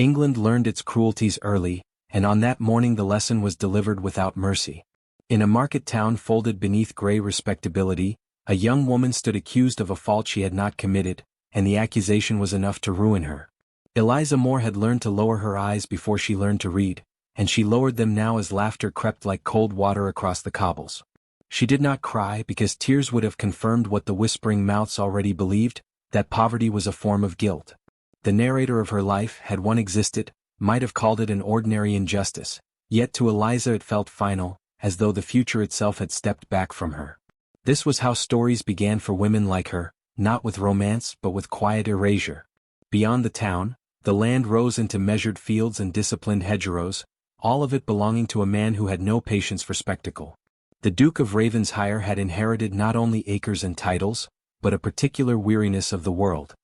England learned its cruelties early, and on that morning the lesson was delivered without mercy. In a market town folded beneath grey respectability, a young woman stood accused of a fault she had not committed, and the accusation was enough to ruin her. Eliza Moore had learned to lower her eyes before she learned to read, and she lowered them now as laughter crept like cold water across the cobbles. She did not cry because tears would have confirmed what the whispering mouths already believed, that poverty was a form of guilt. The narrator of her life, had one existed, might have called it an ordinary injustice, yet to Eliza it felt final, as though the future itself had stepped back from her. This was how stories began for women like her, not with romance but with quiet erasure. Beyond the town, the land rose into measured fields and disciplined hedgerows, all of it belonging to a man who had no patience for spectacle. The Duke of Ravenshire had inherited not only acres and titles, but a particular weariness of the world.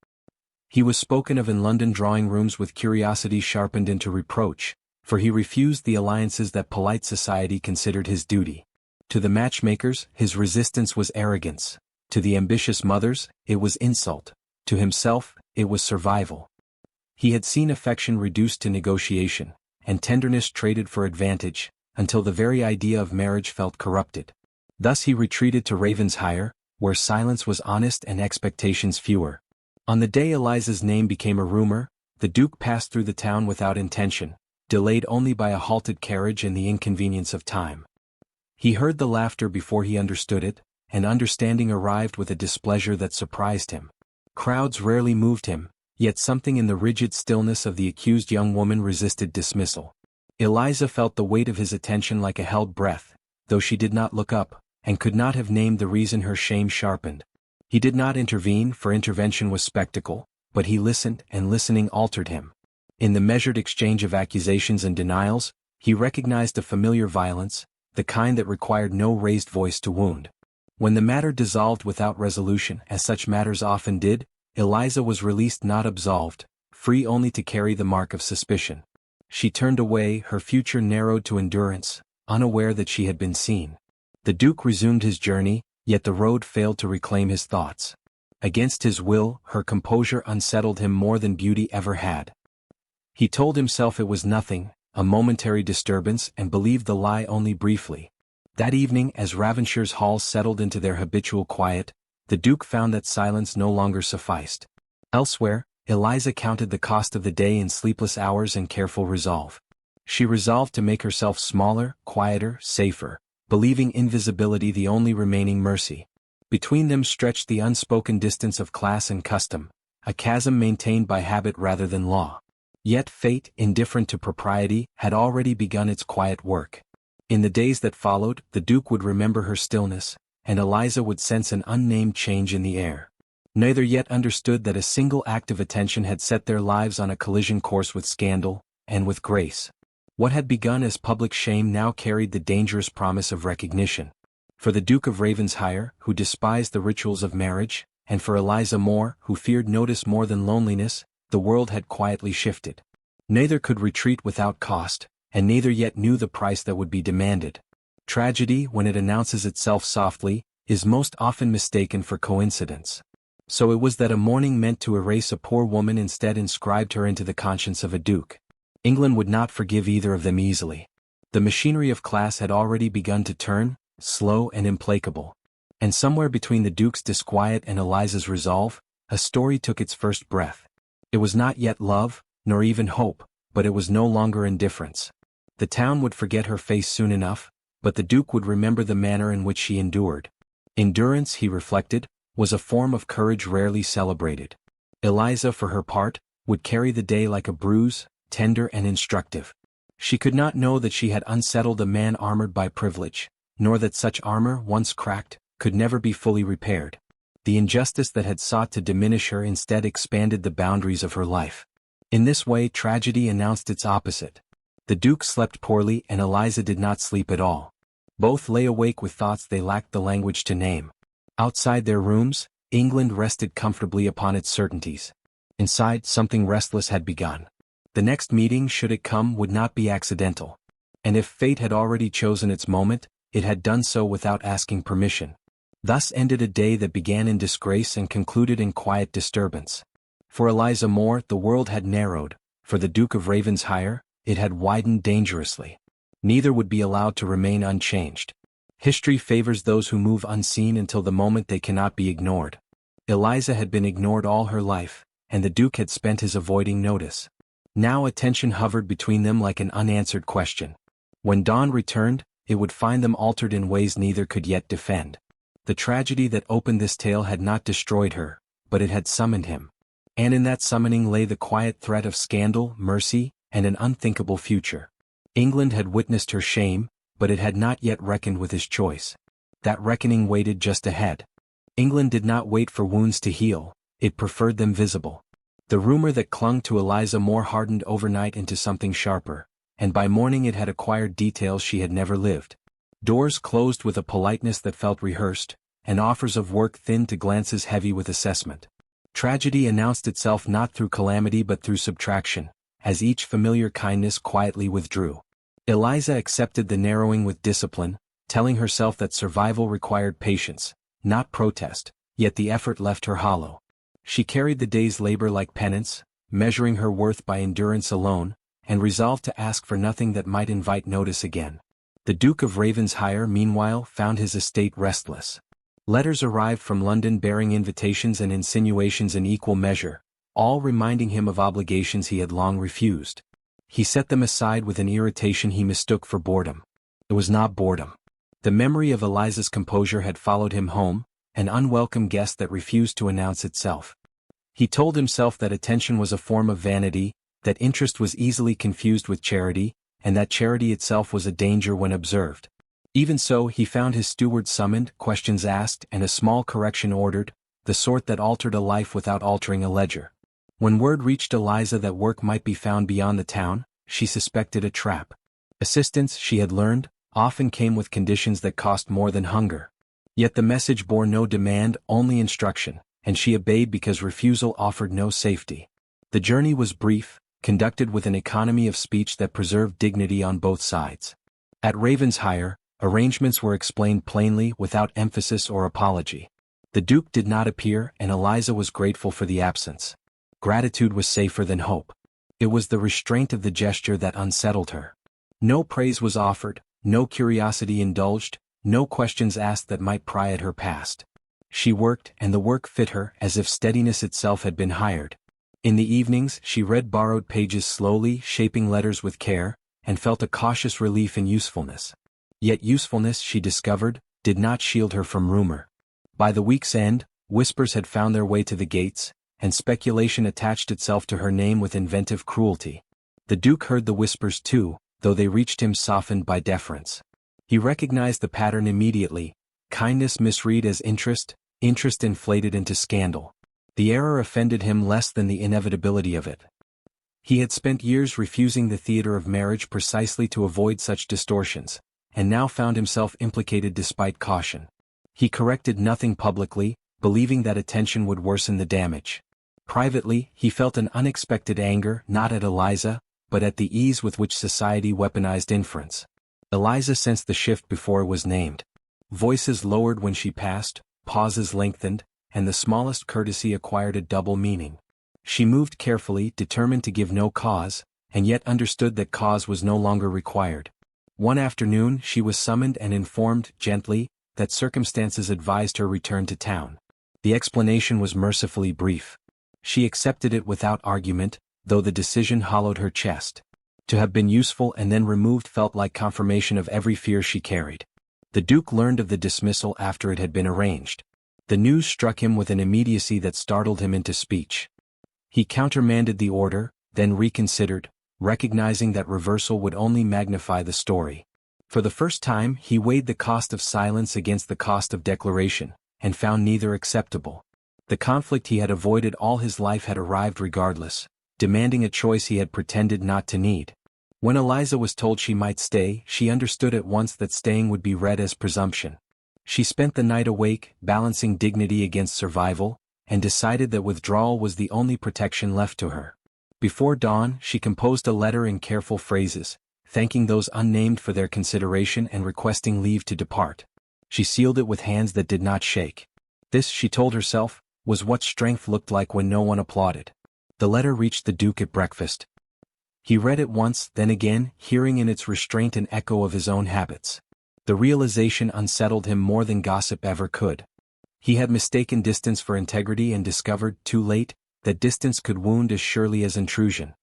He was spoken of in London drawing rooms with curiosity sharpened into reproach, for he refused the alliances that polite society considered his duty. To the matchmakers, his resistance was arrogance. To the ambitious mothers, it was insult. To himself, it was survival. He had seen affection reduced to negotiation, and tenderness traded for advantage, until the very idea of marriage felt corrupted. Thus he retreated to Ravenshire, where silence was honest and expectations fewer. On the day Eliza's name became a rumor, the Duke passed through the town without intention, delayed only by a halted carriage and the inconvenience of time. He heard the laughter before he understood it, and understanding arrived with a displeasure that surprised him. Crowds rarely moved him, yet something in the rigid stillness of the accused young woman resisted dismissal. Eliza felt the weight of his attention like a held breath, though she did not look up, and could not have named the reason her shame sharpened. He did not intervene, for intervention was spectacle, but he listened, and listening altered him. In the measured exchange of accusations and denials, he recognized a familiar violence, the kind that required no raised voice to wound. When the matter dissolved without resolution, as such matters often did, Eliza was released, not absolved, free only to carry the mark of suspicion. She turned away, her future narrowed to endurance, unaware that she had been seen. The Duke resumed his journey, yet the road failed to reclaim his thoughts. Against his will, her composure unsettled him more than beauty ever had. He told himself it was nothing, a momentary disturbance, and believed the lie only briefly. That evening, as Ravenshire's halls settled into their habitual quiet, the Duke found that silence no longer sufficed. Elsewhere, Eliza counted the cost of the day in sleepless hours and careful resolve. She resolved to make herself smaller, quieter, safer, believing invisibility the only remaining mercy. Between them stretched the unspoken distance of class and custom, a chasm maintained by habit rather than law. Yet fate, indifferent to propriety, had already begun its quiet work. In the days that followed, the Duke would remember her stillness, and Eliza would sense an unnamed change in the air. Neither yet understood that a single act of attention had set their lives on a collision course with scandal, and with grace. What had begun as public shame now carried the dangerous promise of recognition. For the Duke of Ravenshire, who despised the rituals of marriage, and for Eliza Moore, who feared notice more than loneliness, the world had quietly shifted. Neither could retreat without cost, and neither yet knew the price that would be demanded. Tragedy, when it announces itself softly, is most often mistaken for coincidence. So it was that a mourning meant to erase a poor woman instead inscribed her into the conscience of a duke. England would not forgive either of them easily. The machinery of class had already begun to turn, slow and implacable. And somewhere between the Duke's disquiet and Eliza's resolve, a story took its first breath. It was not yet love, nor even hope, but it was no longer indifference. The town would forget her face soon enough, but the Duke would remember the manner in which she endured. Endurance, he reflected, was a form of courage rarely celebrated. Eliza, for her part, would carry the day like a bruise, tender and instructive. She could not know that she had unsettled a man armored by privilege, nor that such armor, once cracked, could never be fully repaired. The injustice that had sought to diminish her instead expanded the boundaries of her life. In this way tragedy announced its opposite. The Duke slept poorly and Eliza did not sleep at all. Both lay awake with thoughts they lacked the language to name. Outside their rooms, England rested comfortably upon its certainties. Inside, something restless had begun. The next meeting, should it come, would not be accidental. And if fate had already chosen its moment, it had done so without asking permission. Thus ended a day that began in disgrace and concluded in quiet disturbance. For Eliza Moore, the world had narrowed. For the Duke of Ravenshire, it had widened dangerously. Neither would be allowed to remain unchanged. History favors those who move unseen until the moment they cannot be ignored. Eliza had been ignored all her life, and the Duke had spent his avoiding notice. Now attention hovered between them like an unanswered question. When dawn returned, it would find them altered in ways neither could yet defend. The tragedy that opened this tale had not destroyed her, but it had summoned him. And in that summoning lay the quiet threat of scandal, mercy, and an unthinkable future. England had witnessed her shame, but it had not yet reckoned with his choice. That reckoning waited just ahead. England did not wait for wounds to heal, it preferred them visible. The rumor that clung to Eliza Moore hardened overnight into something sharper, and by morning it had acquired details she had never lived. Doors closed with a politeness that felt rehearsed, and offers of work thinned to glances heavy with assessment. Tragedy announced itself not through calamity but through subtraction, as each familiar kindness quietly withdrew. Eliza accepted the narrowing with discipline, telling herself that survival required patience, not protest, yet the effort left her hollow. She carried the day's labor like penance, measuring her worth by endurance alone, and resolved to ask for nothing that might invite notice again. The Duke of Ravenshire meanwhile found his estate restless. Letters arrived from London bearing invitations and insinuations in equal measure, all reminding him of obligations he had long refused. He set them aside with an irritation he mistook for boredom. It was not boredom. The memory of Eliza's composure had followed him home, an unwelcome guest that refused to announce itself. He told himself that attention was a form of vanity, that interest was easily confused with charity, and that charity itself was a danger when observed. Even so, he found his steward summoned, questions asked, and a small correction ordered, the sort that altered a life without altering a ledger. When word reached Eliza that work might be found beyond the town, she suspected a trap. Assistance, she had learned, often came with conditions that cost more than hunger. Yet the message bore no demand, only instruction, and she obeyed because refusal offered no safety. The journey was brief, conducted with an economy of speech that preserved dignity on both sides. At Ravenshire, arrangements were explained plainly without emphasis or apology. The Duke did not appear and Eliza was grateful for the absence. Gratitude was safer than hope. It was the restraint of the gesture that unsettled her. No praise was offered, no curiosity indulged, no questions asked that might pry at her past. She worked, and the work fit her as if steadiness itself had been hired. In the evenings she read borrowed pages slowly, shaping letters with care, and felt a cautious relief in usefulness. Yet usefulness, she discovered, did not shield her from rumor. By the week's end, whispers had found their way to the gates, and speculation attached itself to her name with inventive cruelty. The Duke heard the whispers too, though they reached him softened by deference. He recognized the pattern immediately: kindness misread as interest, interest inflated into scandal. The error offended him less than the inevitability of it. He had spent years refusing the theater of marriage precisely to avoid such distortions, and now found himself implicated despite caution. He corrected nothing publicly, believing that attention would worsen the damage. Privately, he felt an unexpected anger not at Eliza, but at the ease with which society weaponized inference. Eliza sensed the shift before it was named. Voices lowered when she passed, pauses lengthened, and the smallest courtesy acquired a double meaning. She moved carefully, determined to give no cause, and yet understood that cause was no longer required. One afternoon she was summoned and informed, gently, that circumstances advised her return to town. The explanation was mercifully brief. She accepted it without argument, though the decision hollowed her chest. To have been useful and then removed felt like confirmation of every fear she carried. The Duke learned of the dismissal after it had been arranged. The news struck him with an immediacy that startled him into speech. He countermanded the order, then reconsidered, recognizing that reversal would only magnify the story. For the first time he weighed the cost of silence against the cost of declaration, and found neither acceptable. The conflict he had avoided all his life had arrived regardless, demanding a choice he had pretended not to need. When Eliza was told she might stay, she understood at once that staying would be read as presumption. She spent the night awake, balancing dignity against survival, and decided that withdrawal was the only protection left to her. Before dawn, she composed a letter in careful phrases, thanking those unnamed for their consideration and requesting leave to depart. She sealed it with hands that did not shake. This, she told herself, was what strength looked like when no one applauded. The letter reached the Duke at breakfast. He read it once, then again, hearing in its restraint an echo of his own habits. The realization unsettled him more than gossip ever could. He had mistaken distance for integrity and discovered, too late, that distance could wound as surely as intrusion.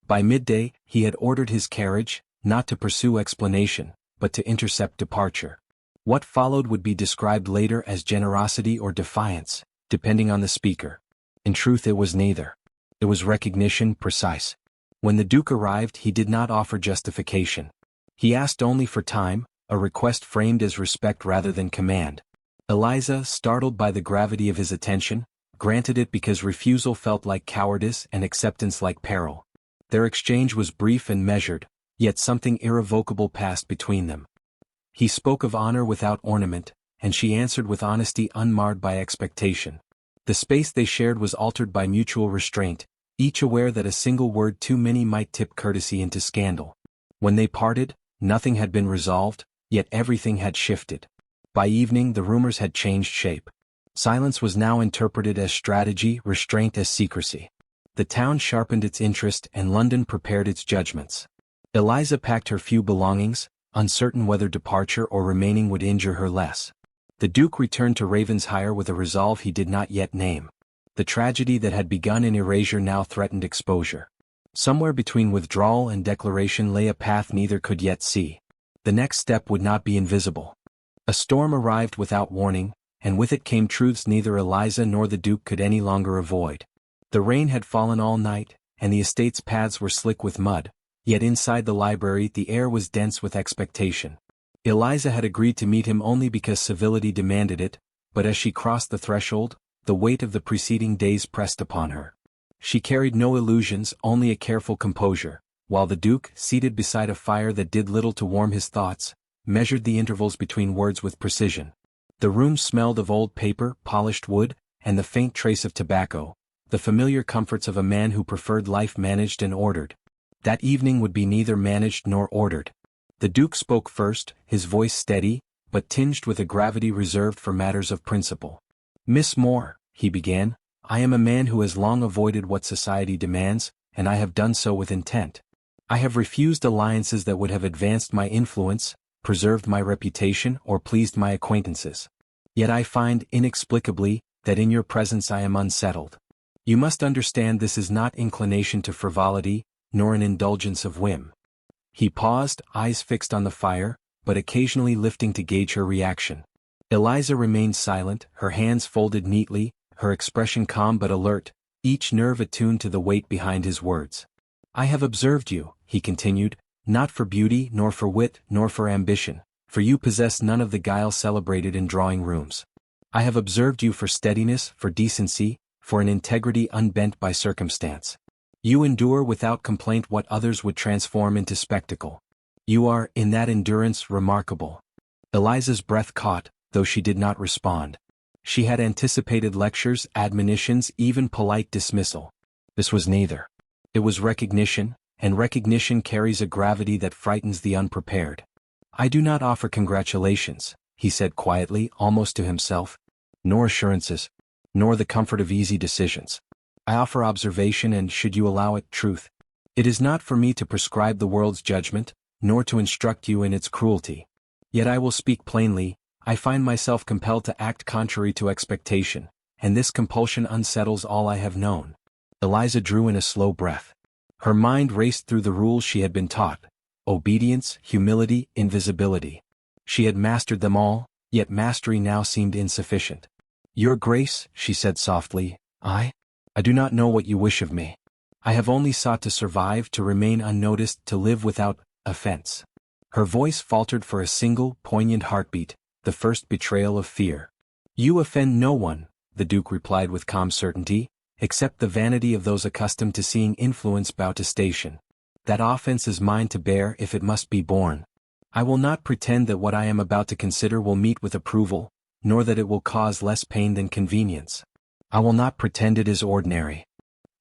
By midday, he had ordered his carriage, not to pursue explanation, but to intercept departure. What followed would be described later as generosity or defiance, depending on the speaker. In truth, it was neither. It was recognition, precise. When the Duke arrived, he did not offer justification. He asked only for time, a request framed as respect rather than command. Eliza, startled by the gravity of his attention, granted it because refusal felt like cowardice and acceptance like peril. Their exchange was brief and measured, yet something irrevocable passed between them. He spoke of honor without ornament, and she answered with honesty unmarred by expectation. The space they shared was altered by mutual restraint, each aware that a single word too many might tip courtesy into scandal. When they parted, nothing had been resolved, yet everything had shifted. By evening the rumors had changed shape. Silence was now interpreted as strategy, restraint as secrecy. The town sharpened its interest and London prepared its judgments. Eliza packed her few belongings, uncertain whether departure or remaining would injure her less. The Duke returned to Ravenshire with a resolve he did not yet name. The tragedy that had begun in erasure now threatened exposure. Somewhere between withdrawal and declaration lay a path neither could yet see. The next step would not be invisible. A storm arrived without warning, and with it came truths neither Eliza nor the Duke could any longer avoid. The rain had fallen all night, and the estate's paths were slick with mud, yet inside the library the air was dense with expectation. Eliza had agreed to meet him only because civility demanded it, but as she crossed the threshold, the weight of the preceding days pressed upon her. She carried no illusions, only a careful composure, while the Duke, seated beside a fire that did little to warm his thoughts, measured the intervals between words with precision. The room smelled of old paper, polished wood, and the faint trace of tobacco, the familiar comforts of a man who preferred life managed and ordered. That evening would be neither managed nor ordered. The Duke spoke first, his voice steady, but tinged with a gravity reserved for matters of principle. "Miss Moore," he began, "I am a man who has long avoided what society demands, and I have done so with intent. I have refused alliances that would have advanced my influence, preserved my reputation, or pleased my acquaintances. Yet I find, inexplicably, that in your presence I am unsettled. You must understand this is not inclination to frivolity, nor an indulgence of whim." He paused, eyes fixed on the fire, but occasionally lifting to gauge her reaction. Eliza remained silent, her hands folded neatly, her expression calm but alert, each nerve attuned to the weight behind his words. "I have observed you," he continued, "not for beauty, nor for wit, nor for ambition, for you possess none of the guile celebrated in drawing rooms. I have observed you for steadiness, for decency, for an integrity unbent by circumstance. You endure without complaint what others would transform into spectacle. You are, in that endurance, remarkable." Eliza's breath caught, though she did not respond. She had anticipated lectures, admonitions, even polite dismissal. This was neither. It was recognition, and recognition carries a gravity that frightens the unprepared. "I do not offer congratulations," he said quietly, almost to himself, "nor assurances, nor the comfort of easy decisions. I offer observation and, should you allow it, truth. It is not for me to prescribe the world's judgment, nor to instruct you in its cruelty. Yet I will speak plainly, I find myself compelled to act contrary to expectation, and this compulsion unsettles all I have known." Eliza drew in a slow breath. Her mind raced through the rules she had been taught: obedience, humility, invisibility. She had mastered them all, yet mastery now seemed insufficient. "Your Grace," she said softly, I do not know what you wish of me. I have only sought to survive, to remain unnoticed, to live without offense." Her voice faltered for a single, poignant heartbeat, the first betrayal of fear. "You offend no one," the Duke replied with calm certainty, "except the vanity of those accustomed to seeing influence bow to station. That offense is mine to bear if it must be borne. I will not pretend that what I am about to consider will meet with approval, nor that it will cause less pain than convenience. I will not pretend it is ordinary."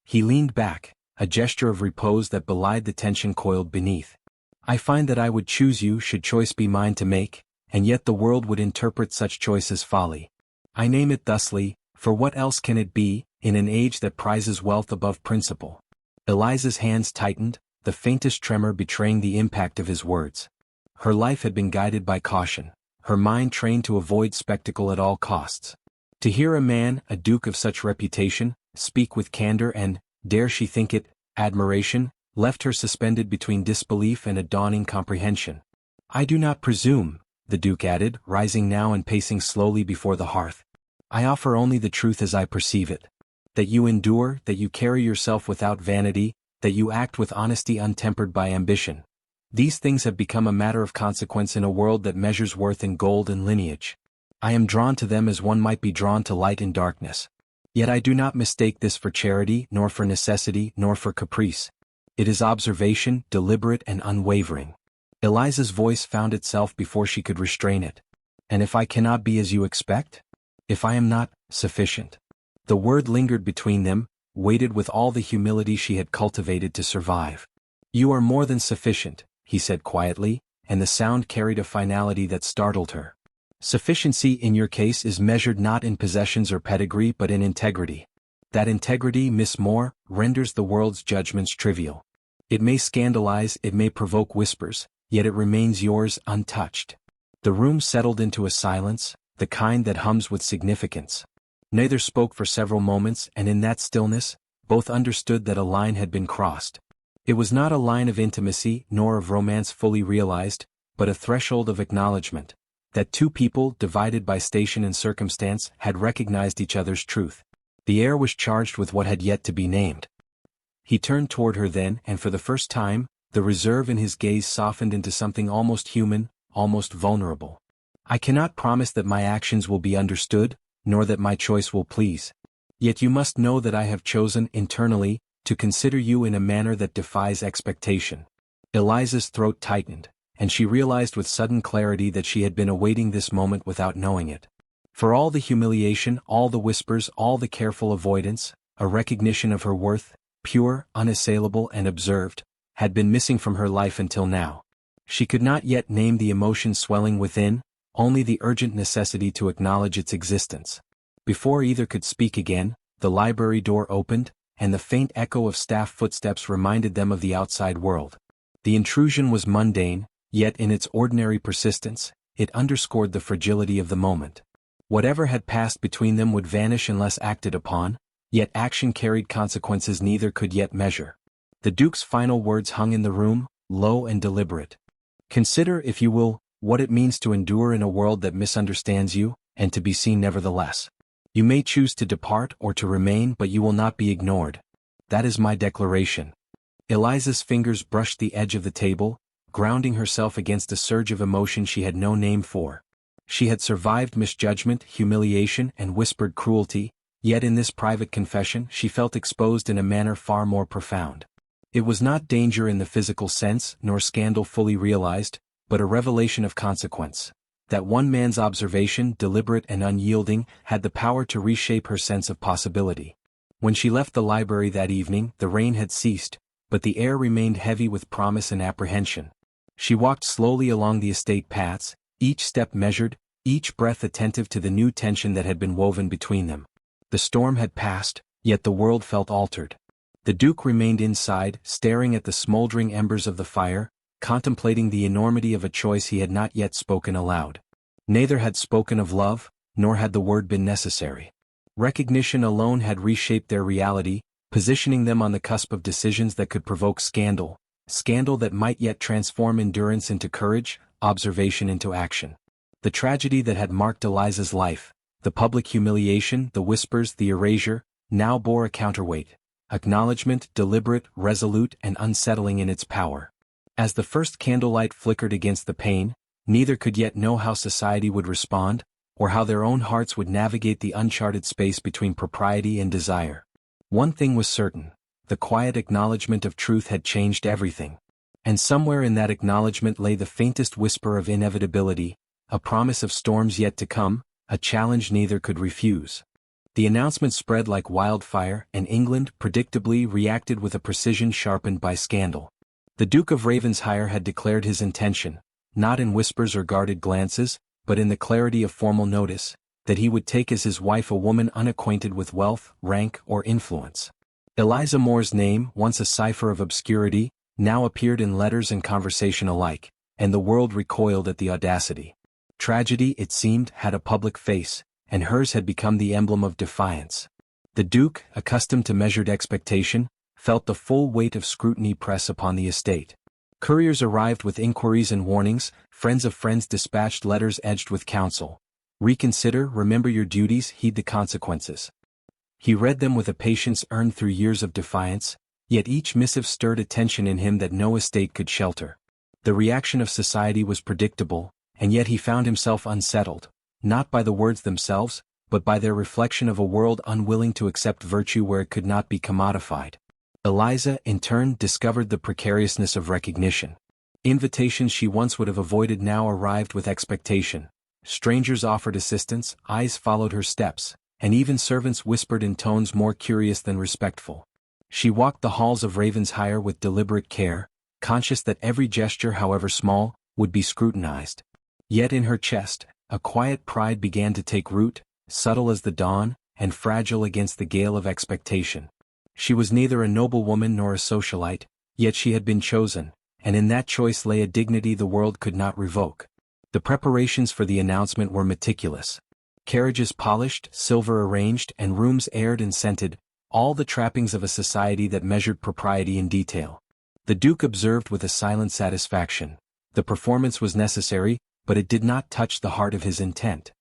He leaned back, a gesture of repose that belied the tension coiled beneath. "I find that I would choose you should choice be mine to make, and yet the world would interpret such choice as folly. I name it thusly, for what else can it be, in an age that prizes wealth above principle?" Eliza's hands tightened, the faintest tremor betraying the impact of his words. Her life had been guided by caution, her mind trained to avoid spectacle at all costs. To hear a man, a duke of such reputation, speak with candor and, dare she think it, admiration, left her suspended between disbelief and a dawning comprehension. "I do not presume," the duke added, rising now and pacing slowly before the hearth. "I offer only the truth as I perceive it. That you endure, that you carry yourself without vanity, that you act with honesty untempered by ambition. These things have become a matter of consequence in a world that measures worth in gold and lineage. I am drawn to them as one might be drawn to light in darkness. Yet I do not mistake this for charity, nor for necessity, nor for caprice. It is observation, deliberate and unwavering." Eliza's voice found itself before she could restrain it. "And if I cannot be as you expect? If I am not sufficient?" The word lingered between them, weighted with all the humility she had cultivated to survive. "You are more than sufficient," he said quietly, and the sound carried a finality that startled her. "Sufficiency in your case is measured not in possessions or pedigree but in integrity. That integrity, Miss Moore, renders the world's judgments trivial. It may scandalize, it may provoke whispers, yet it remains yours untouched." The room settled into a silence, the kind that hums with significance. Neither spoke for several moments, and in that stillness, both understood that a line had been crossed. It was not a line of intimacy nor of romance fully realized, but a threshold of acknowledgement, that two people, divided by station and circumstance, had recognized each other's truth. The air was charged with what had yet to be named. He turned toward her then, and for the first time, the reserve in his gaze softened into something almost human, almost vulnerable. "I cannot promise that my actions will be understood, nor that my choice will please. Yet you must know that I have chosen, internally, to consider you in a manner that defies expectation." Eliza's throat tightened, and she realized with sudden clarity that she had been awaiting this moment without knowing it. For all the humiliation, all the whispers, all the careful avoidance, a recognition of her worth, pure, unassailable and observed, had been missing from her life until now. She could not yet name the emotion swelling within, only the urgent necessity to acknowledge its existence. Before either could speak again, the library door opened, and the faint echo of staff footsteps reminded them of the outside world. The intrusion was mundane, yet in its ordinary persistence, it underscored the fragility of the moment. Whatever had passed between them would vanish unless acted upon, yet action carried consequences neither could yet measure. The Duke's final words hung in the room, low and deliberate. "Consider, if you will, what it means to endure in a world that misunderstands you, and to be seen nevertheless. You may choose to depart or to remain, but you will not be ignored. That is my declaration." Eliza's fingers brushed the edge of the table, grounding herself against a surge of emotion she had no name for. She had survived misjudgment, humiliation, and whispered cruelty, yet in this private confession she felt exposed in a manner far more profound. It was not danger in the physical sense, nor scandal fully realized, but a revelation of consequence. That one man's observation, deliberate and unyielding, had the power to reshape her sense of possibility. When she left the library that evening, the rain had ceased, but the air remained heavy with promise and apprehension. She walked slowly along the estate paths, each step measured, each breath attentive to the new tension that had been woven between them. The storm had passed, yet the world felt altered. The Duke remained inside, staring at the smoldering embers of the fire, contemplating the enormity of a choice he had not yet spoken aloud. Neither had spoken of love, nor had the word been necessary. Recognition alone had reshaped their reality, positioning them on the cusp of decisions that could provoke scandal that might yet transform endurance into courage, observation into action. The tragedy that had marked Eliza's life, the public humiliation, the whispers, the erasure, now bore a counterweight. Acknowledgement, deliberate, resolute, and unsettling in its power. As the first candlelight flickered against the pane, neither could yet know how society would respond, or how their own hearts would navigate the uncharted space between propriety and desire. One thing was certain: the quiet acknowledgement of truth had changed everything. And somewhere in that acknowledgement lay the faintest whisper of inevitability, a promise of storms yet to come, a challenge neither could refuse. The announcement spread like wildfire, and England, predictably, reacted with a precision sharpened by scandal. The Duke of Ravenshire had declared his intention, not in whispers or guarded glances, but in the clarity of formal notice, that he would take as his wife a woman unacquainted with wealth, rank, or influence. Eliza Moore's name, once a cipher of obscurity, now appeared in letters and conversation alike, and the world recoiled at the audacity. Tragedy, it seemed, had a public face, and hers had become the emblem of defiance. The Duke, accustomed to measured expectation, felt the full weight of scrutiny press upon the estate. Couriers arrived with inquiries and warnings, friends of friends dispatched letters edged with counsel. Reconsider, remember your duties, heed the consequences. He read them with a patience earned through years of defiance, yet each missive stirred a tension in him that no estate could shelter. The reaction of society was predictable, and yet he found himself unsettled, not by the words themselves, but by their reflection of a world unwilling to accept virtue where it could not be commodified. Eliza, in turn, discovered the precariousness of recognition. Invitations she once would have avoided now arrived with expectation. Strangers offered assistance, eyes followed her steps, and even servants whispered in tones more curious than respectful. She walked the halls of Ravenshire with deliberate care, conscious that every gesture, however small, would be scrutinized. Yet in her chest, a quiet pride began to take root, subtle as the dawn, and fragile against the gale of expectation. She was neither a noblewoman nor a socialite, yet she had been chosen, and in that choice lay a dignity the world could not revoke. The preparations for the announcement were meticulous. Carriages polished, silver arranged, and rooms aired and scented, all the trappings of a society that measured propriety in detail. The Duke observed with a silent satisfaction. The performance was necessary, but it did not touch the heart of his intent.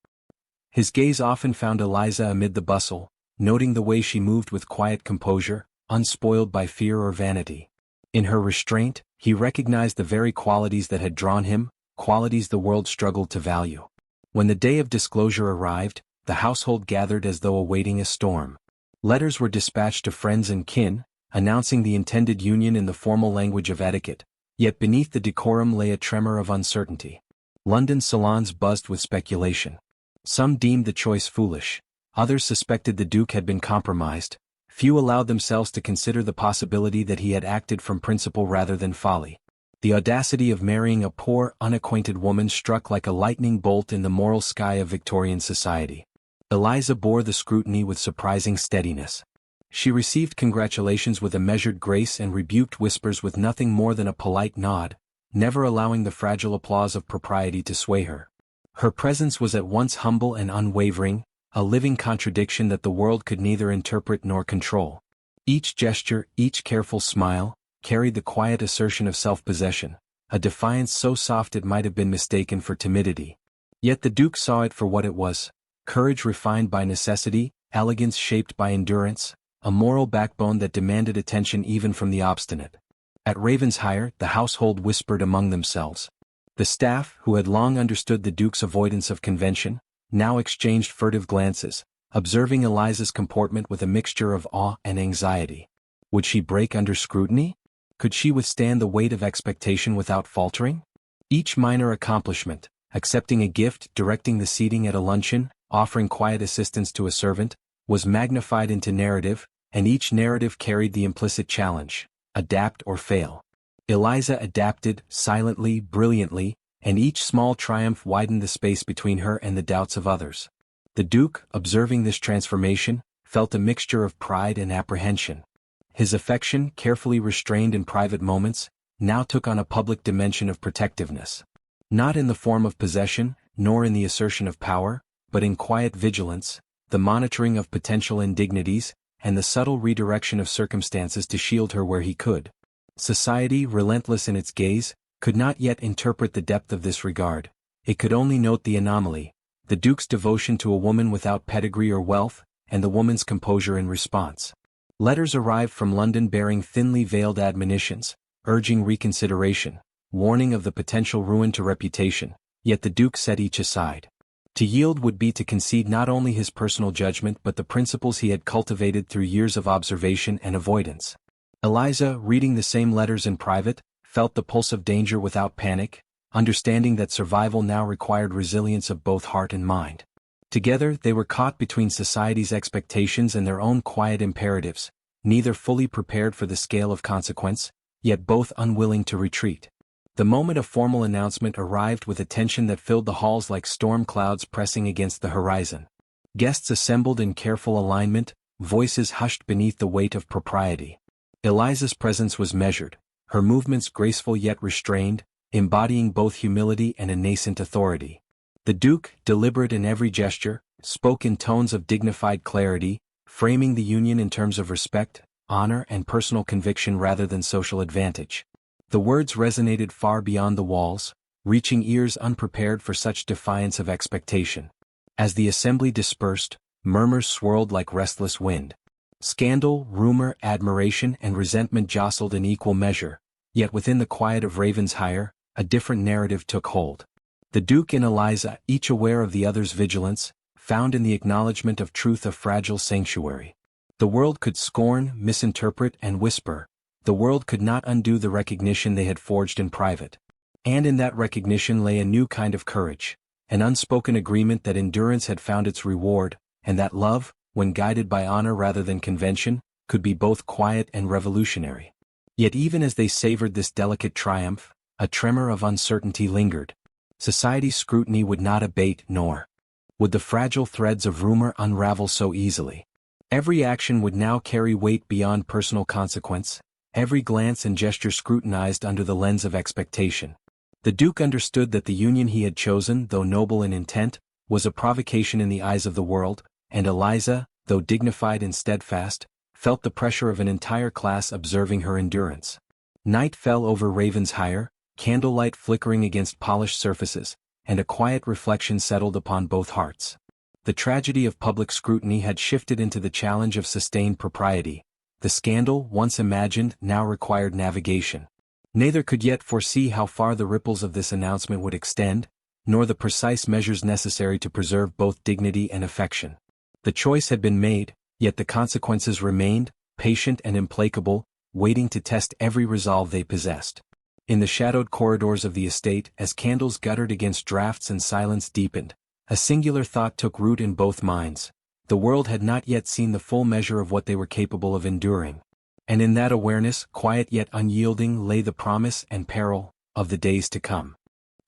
His gaze often found Eliza amid the bustle, noting the way she moved with quiet composure, unspoiled by fear or vanity. In her restraint, he recognized the very qualities that had drawn him, qualities the world struggled to value. When the day of disclosure arrived, the household gathered as though awaiting a storm. Letters were dispatched to friends and kin, announcing the intended union in the formal language of etiquette, yet beneath the decorum lay a tremor of uncertainty. London salons buzzed with speculation. Some deemed the choice foolish, others suspected the Duke had been compromised, few allowed themselves to consider the possibility that he had acted from principle rather than folly. The audacity of marrying a poor, unacquainted woman struck like a lightning bolt in the moral sky of Victorian society. Eliza bore the scrutiny with surprising steadiness. She received congratulations with a measured grace and rebuked whispers with nothing more than a polite nod, never allowing the fragile applause of propriety to sway her. Her presence was at once humble and unwavering, a living contradiction that the world could neither interpret nor control. Each gesture, each careful smile, carried the quiet assertion of self-possession, a defiance so soft it might have been mistaken for timidity. Yet the Duke saw it for what it was: courage refined by necessity, elegance shaped by endurance, a moral backbone that demanded attention even from the obstinate. At Ravenshire, the household whispered among themselves. The staff, who had long understood the Duke's avoidance of convention, now exchanged furtive glances, observing Eliza's comportment with a mixture of awe and anxiety. Would she break under scrutiny? Could she withstand the weight of expectation without faltering? Each minor accomplishment, accepting a gift, directing the seating at a luncheon, offering quiet assistance to a servant, was magnified into narrative, and each narrative carried the implicit challenge: adapt or fail. Eliza adapted, silently, brilliantly, and each small triumph widened the space between her and the doubts of others. The Duke, observing this transformation, felt a mixture of pride and apprehension. His affection, carefully restrained in private moments, now took on a public dimension of protectiveness. Not in the form of possession, nor in the assertion of power, but in quiet vigilance, the monitoring of potential indignities, and the subtle redirection of circumstances to shield her where he could. Society, relentless in its gaze, could not yet interpret the depth of this regard. It could only note the anomaly: the Duke's devotion to a woman without pedigree or wealth, and the woman's composure in response. Letters arrived from London bearing thinly veiled admonitions, urging reconsideration, warning of the potential ruin to reputation, yet the Duke set each aside. To yield would be to concede not only his personal judgment but the principles he had cultivated through years of observation and avoidance. Eliza, reading the same letters in private, felt the pulse of danger without panic, understanding that survival now required resilience of both heart and mind. Together they were caught between society's expectations and their own quiet imperatives, neither fully prepared for the scale of consequence, yet both unwilling to retreat. The moment of formal announcement arrived with a tension that filled the halls like storm clouds pressing against the horizon. Guests assembled in careful alignment, voices hushed beneath the weight of propriety. Eliza's presence was measured, her movements graceful yet restrained, embodying both humility and a nascent authority. The Duke, deliberate in every gesture, spoke in tones of dignified clarity, framing the union in terms of respect, honor and personal conviction rather than social advantage. The words resonated far beyond the walls, reaching ears unprepared for such defiance of expectation. As the assembly dispersed, murmurs swirled like restless wind. Scandal, rumor, admiration and resentment jostled in equal measure, yet within the quiet of Ravenshire, a different narrative took hold. The Duke and Eliza, each aware of the other's vigilance, found in the acknowledgement of truth a fragile sanctuary. The world could scorn, misinterpret and whisper. The world could not undo the recognition they had forged in private. And in that recognition lay a new kind of courage, an unspoken agreement that endurance had found its reward, and that love, when guided by honor rather than convention, could be both quiet and revolutionary. Yet even as they savored this delicate triumph, a tremor of uncertainty lingered. Society's scrutiny would not abate, nor would the fragile threads of rumor unravel so easily. Every action would now carry weight beyond personal consequence, every glance and gesture scrutinized under the lens of expectation. The Duke understood that the union he had chosen, though noble in intent, was a provocation in the eyes of the world, and Eliza, though dignified and steadfast, felt the pressure of an entire class observing her endurance. Night fell over Ravenshire, candlelight flickering against polished surfaces, and a quiet reflection settled upon both hearts. The tragedy of public scrutiny had shifted into the challenge of sustained propriety. The scandal, once imagined, now required navigation. Neither could yet foresee how far the ripples of this announcement would extend, nor the precise measures necessary to preserve both dignity and affection. The choice had been made, yet the consequences remained, patient and implacable, waiting to test every resolve they possessed. In the shadowed corridors of the estate, as candles guttered against draughts and silence deepened, a singular thought took root in both minds. The world had not yet seen the full measure of what they were capable of enduring. And in that awareness, quiet yet unyielding, lay the promise and peril of the days to come.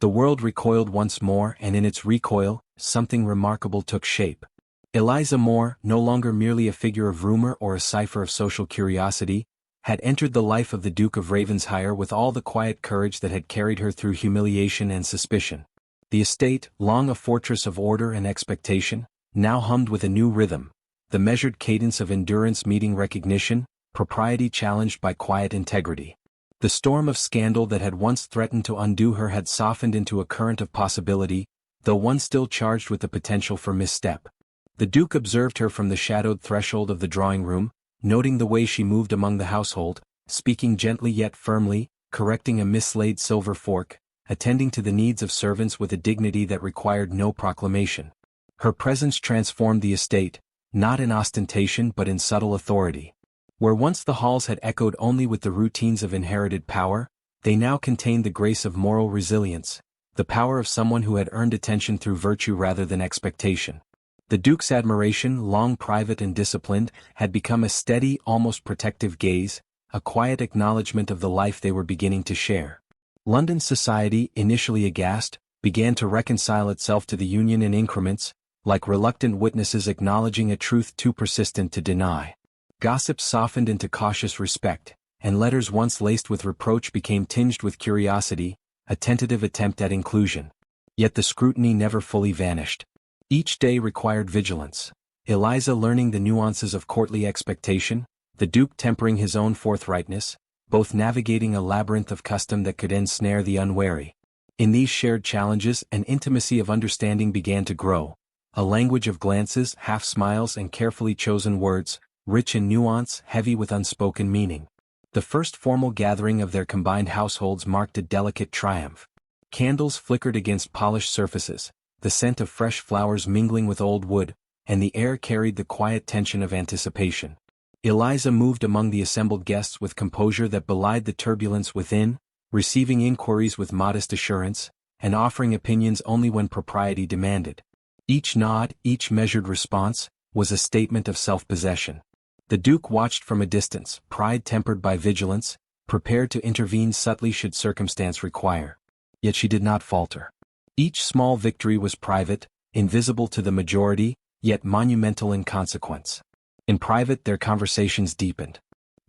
The world recoiled once more, and in its recoil, something remarkable took shape. Eliza Moore, no longer merely a figure of rumor or a cipher of social curiosity, had entered the life of the Duke of Ravenshire with all the quiet courage that had carried her through humiliation and suspicion. The estate, long a fortress of order and expectation, now hummed with a new rhythm, the measured cadence of endurance meeting recognition, propriety challenged by quiet integrity. The storm of scandal that had once threatened to undo her had softened into a current of possibility, though one still charged with the potential for misstep. The Duke observed her from the shadowed threshold of the drawing-room, noting the way she moved among the household, speaking gently yet firmly, correcting a mislaid silver fork, attending to the needs of servants with a dignity that required no proclamation. Her presence transformed the estate, not in ostentation but in subtle authority. Where once the halls had echoed only with the routines of inherited power, they now contained the grace of moral resilience, the power of someone who had earned attention through virtue rather than expectation. The Duke's admiration, long private and disciplined, had become a steady, almost protective gaze, a quiet acknowledgement of the life they were beginning to share. London society, initially aghast, began to reconcile itself to the union in increments, like reluctant witnesses acknowledging a truth too persistent to deny. Gossip softened into cautious respect, and letters once laced with reproach became tinged with curiosity, a tentative attempt at inclusion. Yet the scrutiny never fully vanished. Each day required vigilance. Eliza learning the nuances of courtly expectation, the Duke tempering his own forthrightness, both navigating a labyrinth of custom that could ensnare the unwary. In these shared challenges, an intimacy of understanding began to grow, a language of glances, half-smiles and carefully chosen words, rich in nuance, heavy with unspoken meaning. The first formal gathering of their combined households marked a delicate triumph. Candles flickered against polished surfaces, the scent of fresh flowers mingling with old wood, and the air carried the quiet tension of anticipation. Eliza moved among the assembled guests with composure that belied the turbulence within, receiving inquiries with modest assurance, and offering opinions only when propriety demanded. Each nod, each measured response, was a statement of self-possession. The Duke watched from a distance, pride tempered by vigilance, prepared to intervene subtly should circumstance require. Yet she did not falter. Each small victory was private, invisible to the majority, yet monumental in consequence. In private their conversations deepened.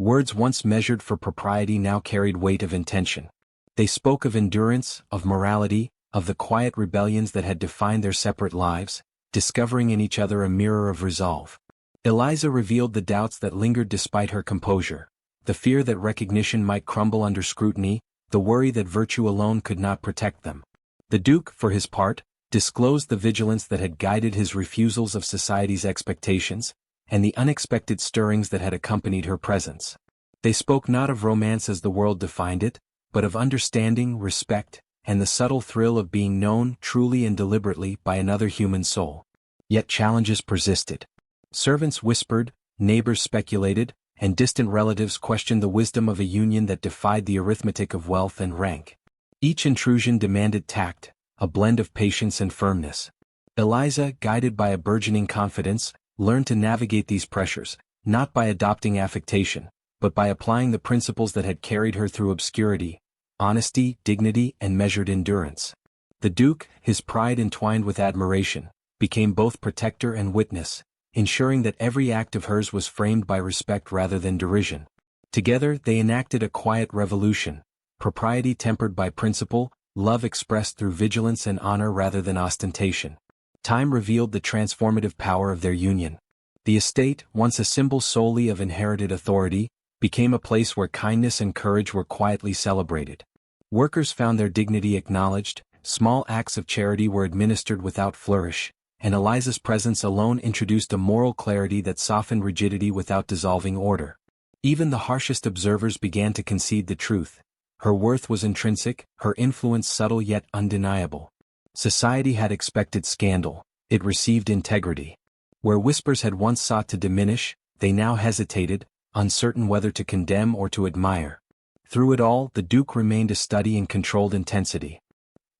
Words once measured for propriety now carried weight of intention. They spoke of endurance, of morality, of the quiet rebellions that had defined their separate lives, discovering in each other a mirror of resolve. Eliza revealed the doubts that lingered despite her composure, the fear that recognition might crumble under scrutiny, the worry that virtue alone could not protect them. The Duke, for his part, disclosed the vigilance that had guided his refusals of society's expectations, and the unexpected stirrings that had accompanied her presence. They spoke not of romance as the world defined it, but of understanding, respect, and the subtle thrill of being known truly and deliberately by another human soul. Yet challenges persisted. Servants whispered, neighbors speculated, and distant relatives questioned the wisdom of a union that defied the arithmetic of wealth and rank. Each intrusion demanded tact, a blend of patience and firmness. Eliza, guided by a burgeoning confidence, learned to navigate these pressures, not by adopting affectation, but by applying the principles that had carried her through obscurity: honesty, dignity, and measured endurance. The Duke, his pride entwined with admiration, became both protector and witness, ensuring that every act of hers was framed by respect rather than derision. Together they enacted a quiet revolution, propriety tempered by principle, love expressed through vigilance and honor rather than ostentation. Time revealed the transformative power of their union. The estate, once a symbol solely of inherited authority, became a place where kindness and courage were quietly celebrated. Workers found their dignity acknowledged, small acts of charity were administered without flourish, and Eliza's presence alone introduced a moral clarity that softened rigidity without dissolving order. Even the harshest observers began to concede the truth. Her worth was intrinsic, her influence subtle yet undeniable. Society had expected scandal, it received integrity. Where whispers had once sought to diminish, they now hesitated, uncertain whether to condemn or to admire. Through it all, the Duke remained a study in controlled intensity.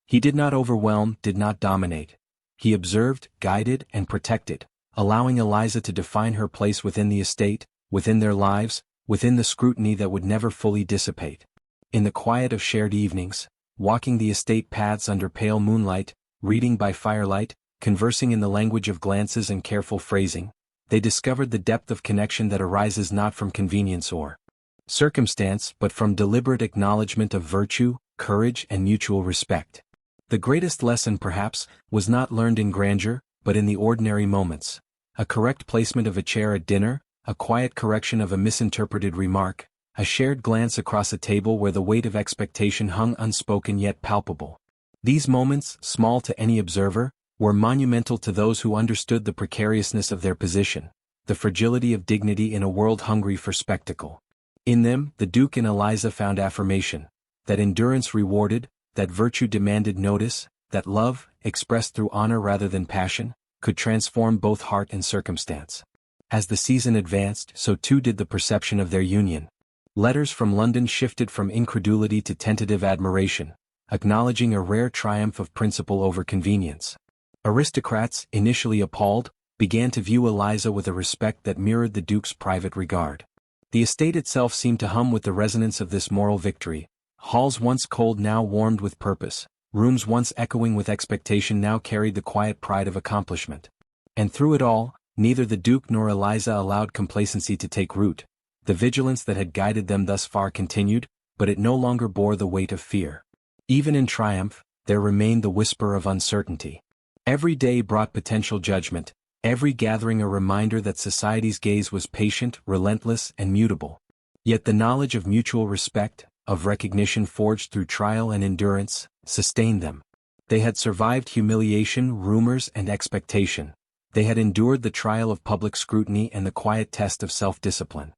He did not overwhelm, did not dominate. He observed, guided, and protected, allowing Eliza to define her place within the estate, within their lives, within the scrutiny that would never fully dissipate. In the quiet of shared evenings, walking the estate paths under pale moonlight, reading by firelight, conversing in the language of glances and careful phrasing, they discovered the depth of connection that arises not from convenience or circumstance but from deliberate acknowledgement of virtue, courage, and mutual respect. The greatest lesson, perhaps, was not learned in grandeur, but in the ordinary moments. A correct placement of a chair at dinner, a quiet correction of a misinterpreted remark, a shared glance across a table where the weight of expectation hung unspoken yet palpable. These moments, small to any observer, were monumental to those who understood the precariousness of their position, the fragility of dignity in a world hungry for spectacle. In them, the Duke and Eliza found affirmation, that endurance rewarded, that virtue demanded notice, that love, expressed through honor rather than passion, could transform both heart and circumstance. As the season advanced, so too did the perception of their union. Letters from London shifted from incredulity to tentative admiration, acknowledging a rare triumph of principle over convenience. Aristocrats, initially appalled, began to view Eliza with a respect that mirrored the Duke's private regard. The estate itself seemed to hum with the resonance of this moral victory. Halls once cold now warmed with purpose, rooms once echoing with expectation now carried the quiet pride of accomplishment. And through it all, neither the Duke nor Eliza allowed complacency to take root. The vigilance that had guided them thus far continued, but it no longer bore the weight of fear. Even in triumph, there remained the whisper of uncertainty. Every day brought potential judgment, every gathering a reminder that society's gaze was patient, relentless, and mutable. Yet the knowledge of mutual respect, of recognition forged through trial and endurance, sustained them. They had survived humiliation, rumors, and expectation. They had endured the trial of public scrutiny and the quiet test of self-discipline.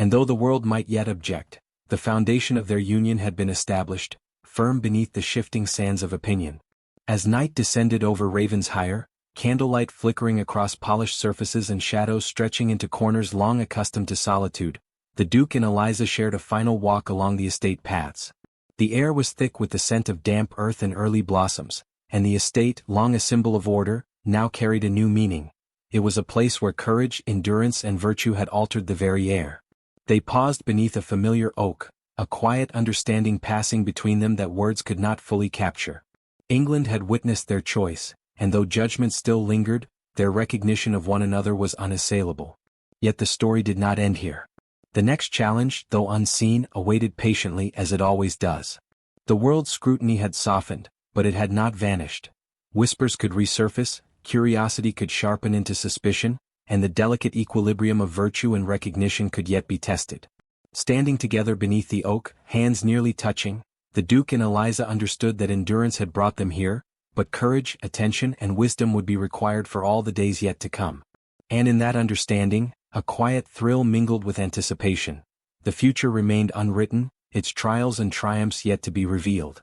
And though the world might yet object, the foundation of their union had been established, firm beneath the shifting sands of opinion. As night descended over Ravenshire, candlelight flickering across polished surfaces and shadows stretching into corners long accustomed to solitude, the Duke and Eliza shared a final walk along the estate paths. The air was thick with the scent of damp earth and early blossoms, and the estate, long a symbol of order, now carried a new meaning. It was a place where courage, endurance, and virtue had altered the very air. They paused beneath a familiar oak, a quiet understanding passing between them that words could not fully capture. England had witnessed their choice, and though judgment still lingered, their recognition of one another was unassailable. Yet the story did not end here. The next challenge, though unseen, awaited patiently as it always does. The world's scrutiny had softened, but it had not vanished. Whispers could resurface, curiosity could sharpen into suspicion, and the delicate equilibrium of virtue and recognition could yet be tested. Standing together beneath the oak, hands nearly touching, the Duke and Eliza understood that endurance had brought them here, but courage, attention, and wisdom would be required for all the days yet to come. And in that understanding, a quiet thrill mingled with anticipation. The future remained unwritten, its trials and triumphs yet to be revealed.